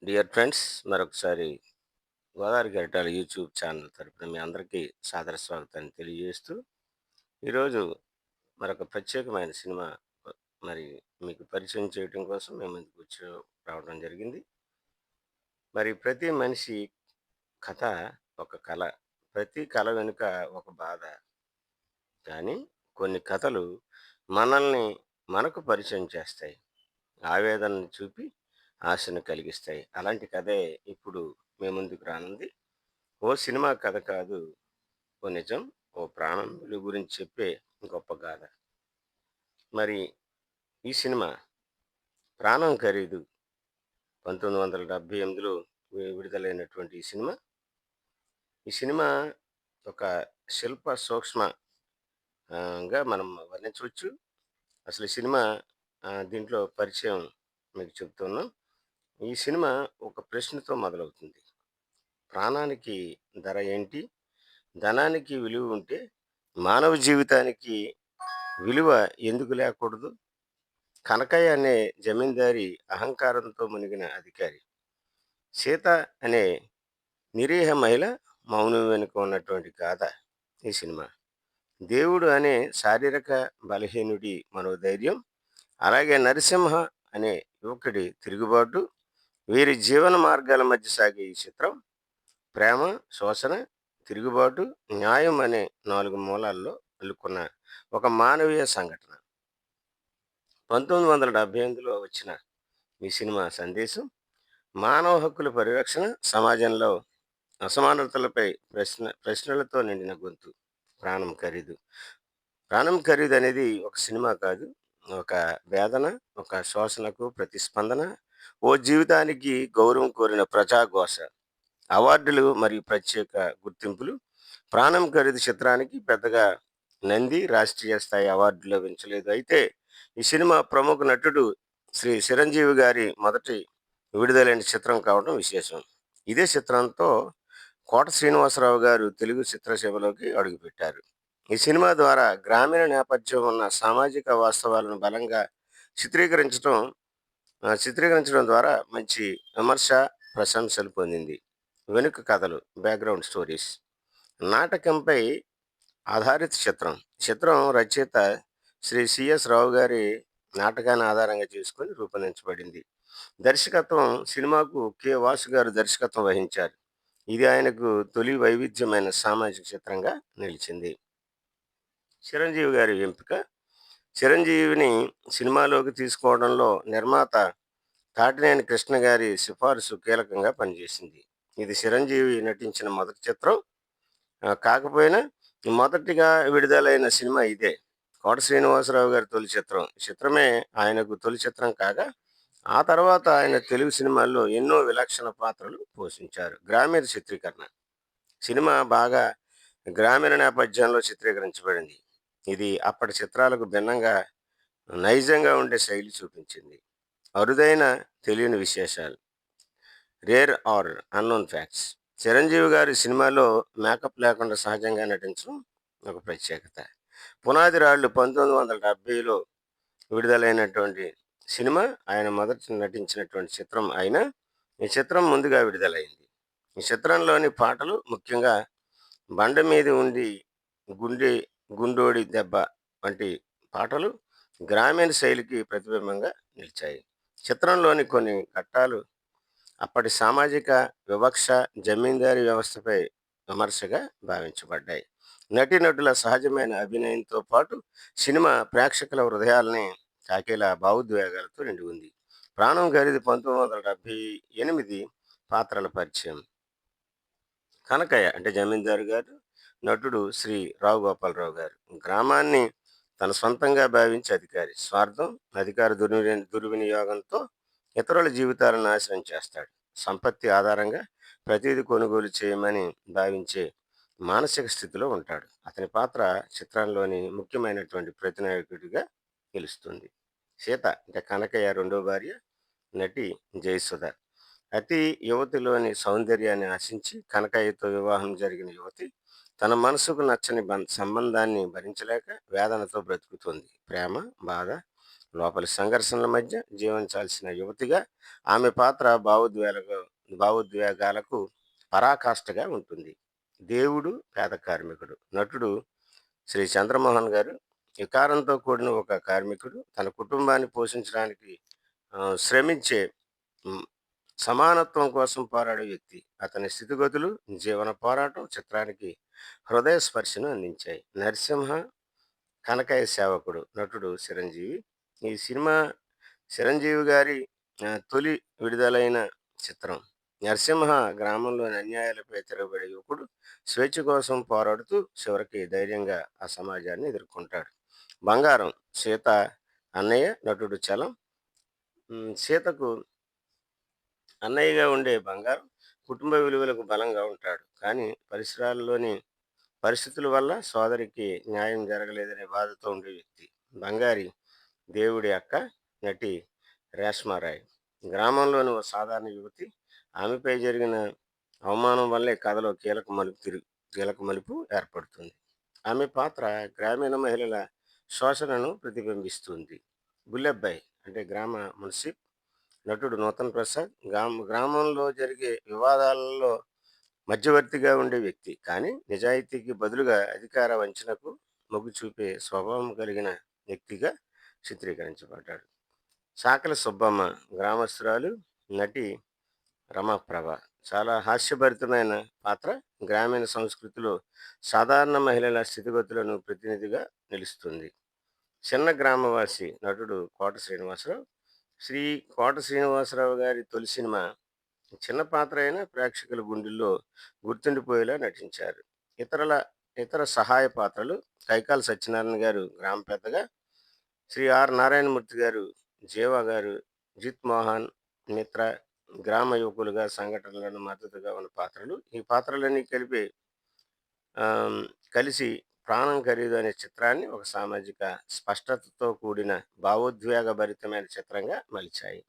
Dear friends, మరొకసారి Godavari గరిటాల YouTube channel తరపున మీ అందరికీ సాదర స్వాగతాన్ని తెలియజేస్తూ, ఈరోజు మరొక ప్రత్యేకమైన సినిమా మరి మీకు పరిచయం చేయడం కోసం మేము ముందుకు రావడం జరిగింది. మరి ప్రతి మనిషి కథ ఒక కళ. ప్రతి కళ వెనుక ఒక బాధ. కానీ కొన్ని కథలు మనల్ని మనకు పరిచయం చేస్తాయి. ఆవేదనను చూపి ఆశను కలిగిస్తాయి. అలాంటి కథే ఇప్పుడు మీ ముందుకు రానుంది. ఓ సినిమా కథ కాదు, ఓ నిజం, ఓ ప్రాణం విలువ గురించి చెప్పే గొప్ప గాథ. మరి ఈ సినిమా 'ప్రాణం ఖరీదు' 1978లో విడుదలైనటువంటి ఈ సినిమా ఒక శిల్ప సూక్ష్మ గా మనం వర్ణించవచ్చు. అసలు ఈ సినిమా దీంట్లో పరిచయం మీకు చెప్తున్నాం. ఈ సినిమా ఒక ప్రశ్నతో మొదలవుతుంది. ప్రాణానికి ధర ఏంటి? ధనానికి విలువ ఉంటే మానవ జీవితానికి విలువ ఎందుకు లేకూడదు? కనకయ్య అనే జమీందారి అహంకారంతో మునిగిన అధికారి, సీత అనే నిరీహ మహిళ మౌనం వెనుక ఉన్నటువంటి గాథ ఈ సినిమా. దేవుడు అనే శారీరక బలహీనుడి మనోధైర్యం, అలాగే నరసింహ అనే యువకుడి తిరుగుబాటు, వీరి జీవన మార్గాల మధ్య సాగే ఈ చిత్రం ప్రేమ, శోషణ, తిరుగుబాటు, న్యాయం అనే 4 మూలాల్లో అల్లుకున్న ఒక మానవీయ సంఘటన. 1978లో వచ్చిన ఈ సినిమా సందేశం మానవ హక్కుల పరిరక్షణ, సమాజంలో అసమానతలపై ప్రశ్నలతో నిండిన గొంతు. ప్రాణం ఖరీదు. ప్రాణం ఖరీదు అనేది ఒక సినిమా కాదు. ఒక వేదన, ఒక శోషణకు ప్రతిస్పందన, ఓ జీవితానికి గౌరవం కోరిన ప్రజాఘోష. అవార్డులు మరియు ప్రత్యేక గుర్తింపులు. ప్రాణం ఖరీదు చిత్రానికి పెద్దగా నంది రాష్ట్రీయ స్థాయి అవార్డులు లభించలేదు. అయితే ఈ సినిమా ప్రముఖ నటుడు శ్రీ చిరంజీవి గారి మొదటి విడుదలైన చిత్రం కావడం విశేషం. ఇదే చిత్రంతో కోట శ్రీనివాసరావు గారు తెలుగు చిత్రసీమలోకి అడుగుపెట్టారు. ఈ సినిమా ద్వారా గ్రామీణ నేపథ్యం ఉన్న సామాజిక వాస్తవాలను బలంగా చిత్రీకరించడం చిత్రీకరించడం ద్వారా మంచి విమర్శ, ప్రశంసలు పొందింది. వెనుక కథలు, బ్యాక్గ్రౌండ్ స్టోరీస్. నాటకంపై ఆధారిత చిత్రం. చిత్రం రచయిత శ్రీ సిఎస్ రావు గారి నాటకాన్ని ఆధారంగా చేసుకొని రూపొందించబడింది. దర్శకత్వం సినిమాకు కె వాసు గారు దర్శకత్వం వహించారు. ఇది ఆయనకు తొలి వైవిధ్యమైన సామాజిక చిత్రంగా నిలిచింది. చిరంజీవి గారి ఎంపిక. చిరంజీవిని సినిమాలోకి తీసుకోవడంలో నిర్మాత తాటినేని కృష్ణ గారి సిఫారసు కీలకంగా పనిచేసింది. ఇది చిరంజీవి నటించిన మొదటి చిత్రం కాకపోయినా మొదటిగా విడుదలైన సినిమా ఇదే. కోట శ్రీనివాసరావు గారి తొలి చిత్రం. ఈ చిత్రమే ఆయనకు తొలి చిత్రం కాగా, ఆ తర్వాత ఆయన తెలుగు సినిమాల్లో ఎన్నో విలక్షణ పాత్రలు పోషించారు. గ్రామీణ చిత్రీకరణ. సినిమా బాగా గ్రామీణ నేపథ్యంలో చిత్రీకరించబడింది. ఇది అప్పటి చిత్రాలకు భిన్నంగా నైజంగా ఉండే శైలి చూపించింది. అరుదైన తెలియని విశేషాలు, rare or unknown facts. Chiranjeevi గారి సినిమాలో మేకప్ లేకుండా సహజంగా నటించడం ఒక ప్రత్యేకత. పునాది రాళ్ళు 1970లో విడుదలైనటువంటి సినిమా ఆయన మొదట నటించినటువంటి చిత్రం అయినా ఈ చిత్రం ముందుగా విడుదలైంది. ఈ చిత్రంలోని పాటలు ముఖ్యంగా బండ మీద ఉండి గుండె గుండోడి దెబ్బ వంటి పాటలు గ్రామీణ శైలికి ప్రతిబింబంగా నిలిచాయి. చిత్రంలోని కొన్ని ఘట్టాలు అప్పటి సామాజిక వివక్ష, జమీందారీ వ్యవస్థపై విమర్శగా భావించబడ్డాయి. నటీనటుల సహజమైన అభినయంతో పాటు సినిమా ప్రేక్షకుల హృదయాల్ని తాకేలా భావోద్వేగాలతో నిండి ఉంది. ప్రాణం ఖరీదు 1978 పాత్రల పరిచయం. కనకయ్య అంటే జమీందారు గారు, నటుడు శ్రీ రావు గోపాలరావు గారు. గ్రామాన్ని తన సొంతంగా భావించే అధికారి. స్వార్థం, అధికార దుర్వినియోగంతో ఇతరుల జీవితాలను నాశనం చేస్తాడు. సంపత్తి ఆధారంగా ప్రతిదీ కొనుగోలు చేయమని భావించే మానసిక స్థితిలో ఉంటాడు. అతని పాత్ర చిత్రంలోని ముఖ్యమైనటువంటి ప్రతినాయకుడిగా నిలుస్తుంది. సీత అంటే కనకయ్య రెండో భార్య, నటి జయసుధ. అతి యువతిలోని సౌందర్యాన్ని ఆశించి కనకయ్యతో వివాహం జరిగిన యువతి తన మనసుకు నచ్చని సంబంధాన్ని భరించలేక వేదనతో బ్రతుకుతుంది. ప్రేమ, బాధ, లోపలి సంఘర్షణల మధ్య జీవించాల్సిన యువతిగా ఆమె పాత్ర భావోద్వేగాలకు పరాకాష్ఠగా ఉంటుంది. దేవుడు పేద కార్మికుడు. నటుడు శ్రీ చంద్రమోహన్ గారు వికారంతో కూడిన ఒక కార్మికుడు తన కుటుంబాన్ని పోషించడానికి శ్రమించే హ్మ్, సమానత్వం కోసం పోరాడే వ్యక్తి. అతని స్థితిగతులు, జీవన పోరాటం చిత్రానికి హృదయ స్పర్శను అందించాయి. నరసింహ కనకయ్య సేవకుడు నటుడు చిరంజీవి. ఈ సినిమా చిరంజీవి గారి తొలి విడుదలైన చిత్రం. నరసింహ గ్రామంలోని అన్యాయాలపై తిరగబడే యువకుడు స్వేచ్ఛ కోసం పోరాడుతూ చివరికి ధైర్యంగా ఆ సమాజాన్ని ఎదుర్కొంటాడు. బంగారం సీత అన్నయ్య నటుడు చలం. సీతకు అన్నయ్యగా ఉండే బంగారం కుటుంబ విలువలకు బలంగా ఉంటాడు. కానీ పరిస్థితుల వల్ల సోదరికి న్యాయం జరగలేదనే బాధతో ఉండే వ్యక్తి. బంగారి దేవుడి అక్క నటి రేష్మారాయ్. గ్రామంలోని ఓ సాధారణ యువతి. ఆమెపై జరిగిన అవమానం వల్లే కథలో కీలక మలుపు ఏర్పడుతుంది. ఆమె పాత్ర గ్రామీణ మహిళల శోషణను ప్రతిబింబిస్తుంది. బుల్లెబ్బాయి అంటే గ్రామ మున్సిప్ నటుడు నూతన్ ప్రసాద్. గ్రామంలో జరిగే వివాదాలలో మధ్యవర్తిగా ఉండే వ్యక్తి. కానీ నిజాయితీకి బదులుగా అధికార వంచనకు మొగ్గు చూపే స్వభావం కలిగిన వ్యక్తిగా చిత్రీకరించబడ్డాడు. చాకలి సుబ్బమ్మ గ్రామస్తురాలు. నటి రమాప్రభ. చాలా హాస్యభరితమైన పాత్ర. గ్రామీణ సంస్కృతిలో సాధారణ మహిళల స్థితిగతులను ప్రతినిధిగా నిలుస్తుంది. చిన్న గ్రామవాసి నటుడు కోట శ్రీనివాసరావు. శ్రీ కోట శ్రీనివాసరావు గారి తొలి సినిమా. చిన్న పాత్ర అయినా ప్రేక్షకుల గుండెల్లో గుర్తుండిపోయేలా నటించారు. ఇతరుల ఇతర సహాయ పాత్రలు. కైకాల సత్యనారాయణ గారు గ్రామ పెద్దగా. శ్రీ ఆర్ నారాయణమూర్తి గారు జీవా గారు. జిత్ మోహన్ మిత్ర గ్రామ యువకులుగా సంఘటనలను మద్దతుగా ఉన్న పాత్రలు. ఈ పాత్రలన్నీ ఆమ్, కలిసి ప్రాణం ఖరీదు అనే చిత్రాన్ని ఒక సామాజిక స్పష్టతతో కూడిన భావోద్వేగభరితమైన చిత్రంగా మలిచాయి.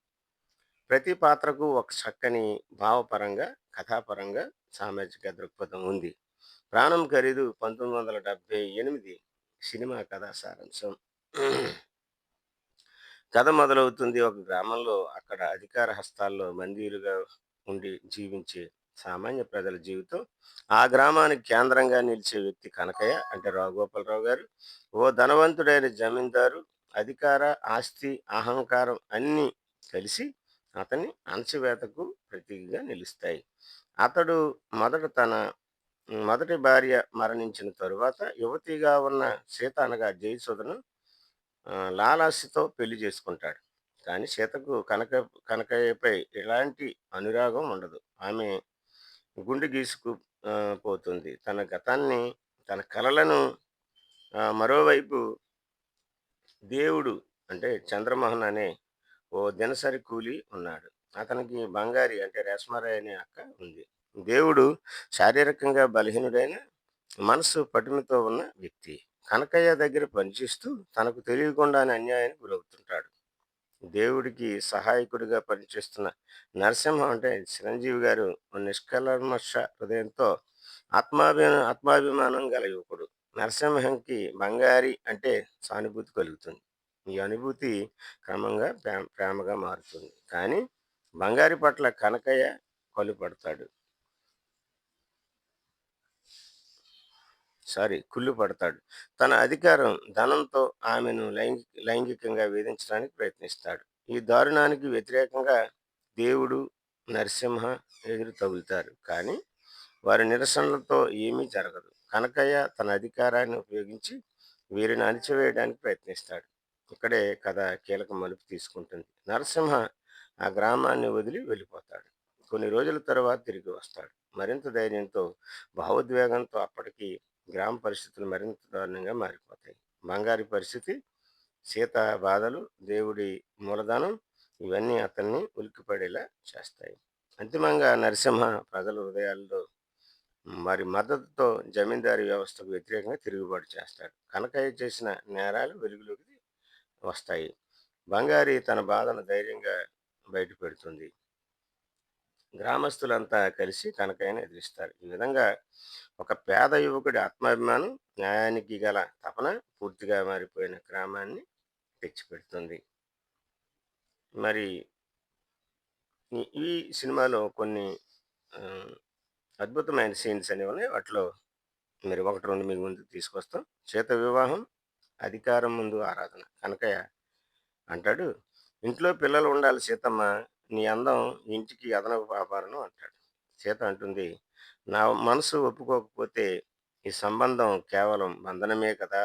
ప్రతి పాత్రకు ఒక చక్కని భావపరంగా, కథాపరంగా సామాజిక దృక్పథం ఉంది. ప్రాణం ఖరీదు 1978 సినిమా కథా సారాంశం. కథ మొదలవుతుంది ఒక గ్రామంలో. అక్కడ అధికార హస్తాల్లో బందీలుగా ఉండి జీవించే సామాన్య ప్రజల జీవితం. ఆ గ్రామానికి కేంద్రంగా నిలిచే వ్యక్తి కనకయ్య అంటే రావుగోపాలరావు గారు. ఓ ధనవంతుడైన జమీందారు. అధికార, ఆస్తి, అహంకారం అన్నీ కలిసి అతని అణచివేతకు ప్రతీకగా నిలుస్తాయి. అతడు తన మొదటి భార్య మరణించిన తరువాత యువతిగా ఉన్న సీత అనగా జయసుధను లాలాసితో పెళ్లి చేసుకుంటాడు. కానీ సీతకు కనకయ్యపై ఎలాంటి అనురాగం ఉండదు. ఆమె గుండె గీసుకు పోతుంది. తన గతాన్ని, తన కలలను. మరోవైపు దేవుడు అంటే చంద్రమోహన్ అనే ఓ దినసరి కూలి ఉన్నాడు. అతనికి బంగారి అంటే రేస్మారాయ్ అనే అక్క ఉంది. దేవుడు శారీరకంగా బలహీనుడైన మనసు పటిమతో ఉన్న వ్యక్తి. కనకయ్య దగ్గర పనిచేస్తూ తనకు తెలియకుండానే అన్యాయానికి గురవుతుంటాడు. దేవుడికి సహాయకుడిగా పనిచేస్తున్న నరసింహం అంటే చిరంజీవి గారు ఓ నిష్కల్మష హృదయంతో ఆత్మాభిమానం గల యువకుడు. నరసింహంకి బంగారి అంటే సానుభూతి కలుగుతుంది. ఈ అనుభూతి క్రమంగా ప్రేమగా మారుతుంది. కానీ బంగారి పట్ల కనకయ్య కొలుపడతాడు కుళ్ళు పడతాడు. తన అధికారం, ధనంతో ఆమెను లైంగికంగా వేధించడానికి ప్రయత్నిస్తాడు. ఈ దారుణానికి వ్యతిరేకంగా దేవుడు, నరసింహ ఎదురు తగులుతారు. కానీ వారి నిరసనలతో ఏమీ జరగదు. కనకయ్య తన అధికారాన్ని ఉపయోగించి వీరిని అణిచివేయడానికి ప్రయత్నిస్తాడు. ఇక్కడే కథ కీలక మలుపు తీసుకుంటుంది. నరసింహ ఆ గ్రామాన్ని వదిలి వెళ్ళిపోతాడు. కొన్ని రోజుల తర్వాత తిరిగి వస్తాడు. మరింత ధైర్యంతో, భావోద్వేగంతో. అప్పటికి గ్రామ పరిస్థితులు మరింత దారుణంగా మారిపోతాయి. బంగారి పరిస్థితి, సీత బాధలు, దేవుడి మూలధనం ఇవన్నీ అతన్ని ఉలిక్కిపడేలా చేస్తాయి. అంతిమంగా నరసింహ ప్రజల హృదయాల్లో వారి మద్దతుతో జమీందారీ వ్యవస్థకు వ్యతిరేకంగా తిరుగుబాటు చేస్తాడు. కనకయ్య చేసిన నేరాలు వెలుగులోకి వస్తాయి. బంగారి తన బాధను ధైర్యంగా బయటపెడుతుంది. గ్రామస్తులంతా కలిసి కనకయ్యను ఎదిరిస్తారు. ఈ విధంగా ఒక పేద యువకుడి ఆత్మాభిమానం, న్యాయానికి గల తపన పూర్తిగా మారిపోయిన గ్రామాన్ని తెచ్చిపెడుతుంది. మరి ఈ ఈ సినిమాలో కొన్ని ఆహ్, అద్భుతమైన సీన్స్ అనేవి ఉన్నాయి. వాటిలో మరి 1, 2 మీ ముందుకు తీసుకొస్తాం. 'సీత వివాహం, అధికారం ముందు ఆరాధన.' కనకయ్య అంటాడు, "ఇంట్లో పిల్లలు ఉండాలి సీతమ్మ. నీ అందం ఇంటికి అదనపు ఆభరణం" అంటాడు. సీత అంటుంది, "నా మనసు ఒప్పుకోకపోతే ఈ సంబంధం కేవలం బంధనమే కదా"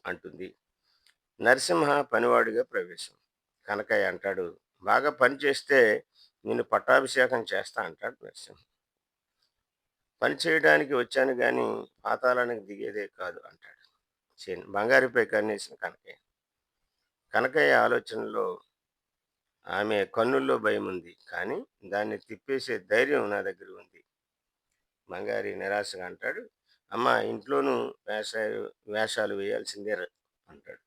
అంటుంది. నరసింహ పనివాడిగా ప్రవేశం. కనకయ్య అంటాడు, "బాగా పని చేస్తే నిన్ను పట్టాభిషేకం చేస్తా" అంటాడు నరసింహ. "పని చేయడానికి వచ్చాను గాని పాతాళానికి దిగేదే కాదు" అంటాడు. బంగారిపై కన్నేసిన కనకయ్య. కనకయ్య ఆలోచనలో ఆమె కన్నుల్లో భయముంది. కానీ దాన్ని తిప్పేసే ధైర్యం నా దగ్గర ఉంది. బంగారి నిరాశగా అంటాడు, "అమ్మా ఇంట్లోనూ వేషాలు వేషాలు వేయాల్సిందే అంటాడు.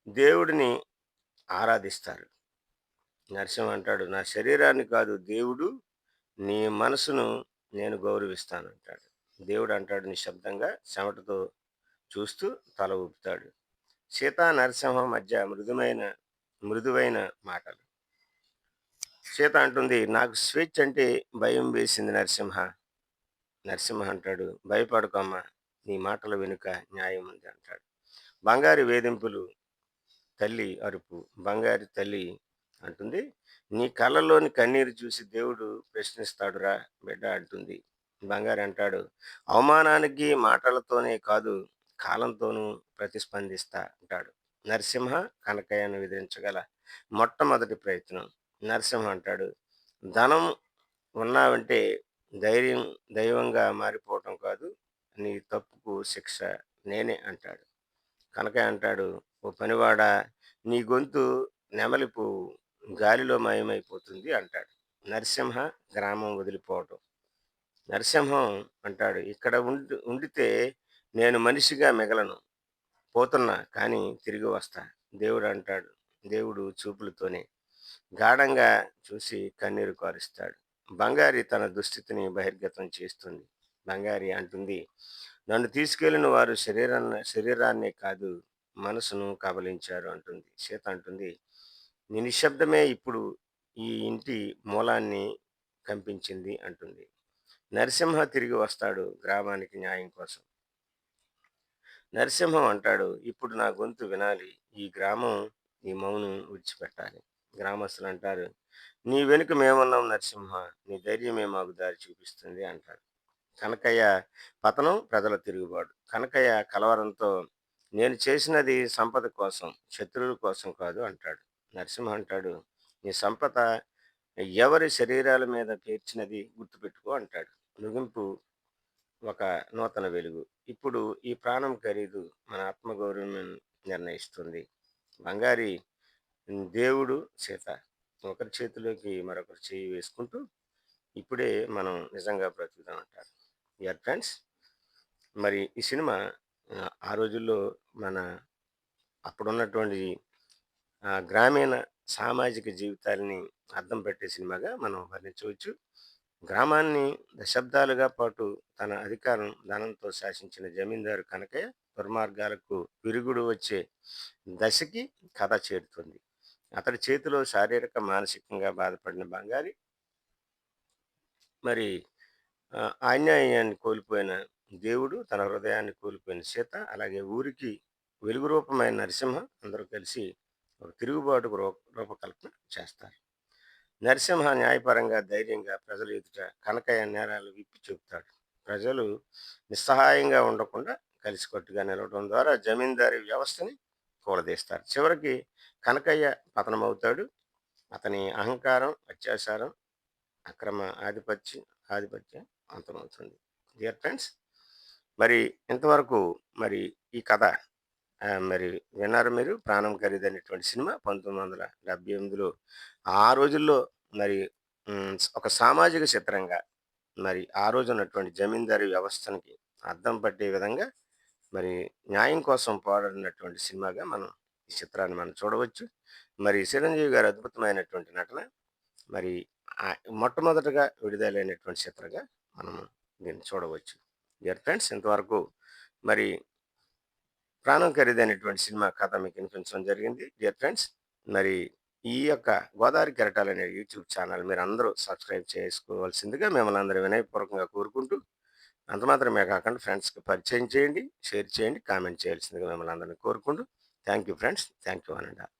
దేవుడిని ఆరాధిస్తారు. నరసింహ అంటాడు, "నా శరీరాన్ని కాదు దేవుడు, నీ మనసును నేను గౌరవిస్తానంటాడు." దేవుడు అంటాడు నిశ్శబ్దంగా, చెమటతో చూస్తూ తల ఊపుతాడు. సీతా నరసింహం మధ్య మృదువైన మాటలు. సీత అంటుంది, "నాకు స్వేచ్ఛ అంటే భయం వేసింది నరసింహ." నరసింహ అంటాడు, "భయపడకు అమ్మా, నీ మాటల వెనుక న్యాయం ఉంది" అంటాడు. బంగారి వేధింపులు, తల్లి అరుపు. బంగారి తల్లి అంటుంది, "నీ కళ్ళలోని కన్నీరు చూసి దేవుడు ప్రశ్నిస్తాడురా బిడ్డ" అంటుంది. బంగారి అంటాడు, "అవమానానికి మాటలతోనే కాదు, కాలంతోనూ ప్రతిస్పందిస్తా" అంటాడు. నరసింహ కనకయ్యను ఎదిరించగల మొట్టమొదటి ప్రయత్నం. నరసింహ అంటాడు, "ధనం ఉన్నావంటే ధైర్యం దైవంగా మారిపోవటం కాదు, నీ తప్పుకు శిక్ష నేనే" అంటాడు. కనకయ్య అంటాడు, "ఓ పనివాడా, నీ గొంతు నెమలి పువ్వు, గాలిలో మాయమైపోతుంది" అంటాడు. నరసింహ గ్రామం వదిలిపోవటం. నరసింహం అంటాడు, "ఇక్కడ ఉండితే నేను మనిషిగా మిగలను. పోతున్నా కానీ తిరిగి వస్తా." దేవుడు అంటాడు, దేవుడు చూపులతోనే గాఢంగా చూసి కన్నీరు కారుస్తాడు. బంగారి తన దుస్థితిని బహిర్గతం చేస్తుంది. బంగారి అంటుంది, "నన్ను తీసుకెళ్లిన వారు శరీరాన్నే కాదు, మనసును కబలించారు" అంటుంది. సీత అంటుంది, "నీ నిశ్శబ్దమే ఇప్పుడు ఈ ఇంటి మూలాన్ని కంపించింది" అంటుంది. నరసింహ తిరిగి వస్తాడు గ్రామానికి న్యాయం కోసం. నరసింహం అంటాడు, "ఇప్పుడు నా గొంతు వినాలి. ఈ గ్రామం ఈ మౌనం విడిచిపెట్టాలి." గ్రామస్తులు అంటారు, "నీ వెనుక మేమున్నాం నరసింహ. నీ ధైర్యమే మాకు దారి చూపిస్తుంది" అంటాడు. కనకయ్య పతనం, ప్రజల తిరుగుబాటు. కనకయ్య కలవరంతో, "నేను చేసినది సంపద కోసం, శత్రువుల కోసం కాదు" అంటాడు. నరసింహ అంటాడు, "నీ సంపద ఎవరి శరీరాల మీద పేర్చినది గుర్తుపెట్టుకో" అంటాడు. ముగింపు ఒక నూతన వెలుగు. ఇప్పుడు ఈ ప్రాణం ఖరీదు మన ఆత్మగౌరవం నిర్ణయిస్తుంది. బంగారి దేవుడు, సీత ఒకరి చేతిలోకి మరొకరు చేయి వేసుకుంటూ, ఇప్పుడే మనం నిజంగా బ్రతుకుదాం అంటారు. డియర్ ఫ్రెండ్స్, మరి ఈ సినిమా ఆ రోజుల్లో మన అప్పుడున్నటువంటి గ్రామీణ సామాజిక జీవితాలని అద్దం పెట్టే సినిమాగా మనం వర్ణించవచ్చు. గ్రామాన్ని దశాబ్దాలుగా పాటు తన అధికారం ధనంతో శాసించిన జమీందారు కనకయ్య దుర్మార్గాలకు విరుగుడు వచ్చే దశకి కథ చేరుతుంది. అతడి చేతిలో శారీరక మానసికంగా బాధపడిన బంగారి, మరి అన్యాయాన్ని కోల్పోయిన దేవుడు, తన హృదయాన్ని కోల్పోయిన సీత, అలాగే ఊరికి వెలుగు రూపమైన నరసింహ అందరూ కలిసి ఒక తిరుగుబాటుకు రూపకల్పన చేస్తారు. నరసింహ న్యాయపరంగా ధైర్యంగా ప్రజల ఎదుట కనకయ్య నేరాలు విప్పి చెబుతాడు. ప్రజలు నిస్సహాయంగా ఉండకుండా కలిసికట్టుగా నిలవడం ద్వారా జమీందారీ వ్యవస్థని కూలదీస్తారు. చివరికి కనకయ్య పతనమవుతాడు. అతని అహంకారం, అత్యాచారం, అక్రమ ఆధిపత్యం అంతమవుతుంది. డియర్ ఫ్రెండ్స్, మరి ఇంతవరకు మరి ఈ కథ మరి విన్నారు మీరు. 'ప్రాణం ఖరీదు' అనేటువంటి సినిమా 1978లో ఆ రోజుల్లో మరి ఒక సామాజిక చిత్రంగా మరి ఆ రోజు ఉన్నటువంటి జమీందారీ వ్యవస్థనికి అద్దం పట్టే విధంగా మరి న్యాయం కోసం పోరాడినటువంటి సినిమాగా మనం ఈ చిత్రాన్ని మనం చూడవచ్చు. మరి చిరంజీవి గారి అద్భుతమైనటువంటి నటన, మరి మొట్టమొదటగా విడుదలైనటువంటి చిత్రంగా మనం దీన్ని చూడవచ్చు. డియర్ ఫ్రెండ్స్, ఇంతవరకు మరి ప్రాణం ఖరీదైనటువంటి సినిమా కథ మీకు వినిపించడం జరిగింది. డియర్ ఫ్రెండ్స్, మరి ఈ యొక్క 'గోదావరి కెరటాలు' అనే యూట్యూబ్ ఛానల్ మీరందరూ సబ్స్క్రైబ్ చేసుకోవాల్సిందిగా మిమ్మల్ని అందరూ వినయపూర్వకంగా కోరుకుంటూ, అంత మాత్రమే కాకుండా ఫ్రెండ్స్‌కి పరిచయం చేయండి, షేర్ చేయండి, కామెంట్ చేయాల్సిందిగా మిమ్మల్ని అందరిని కోరుకుంటూ, thank you friends. Thank you one and all.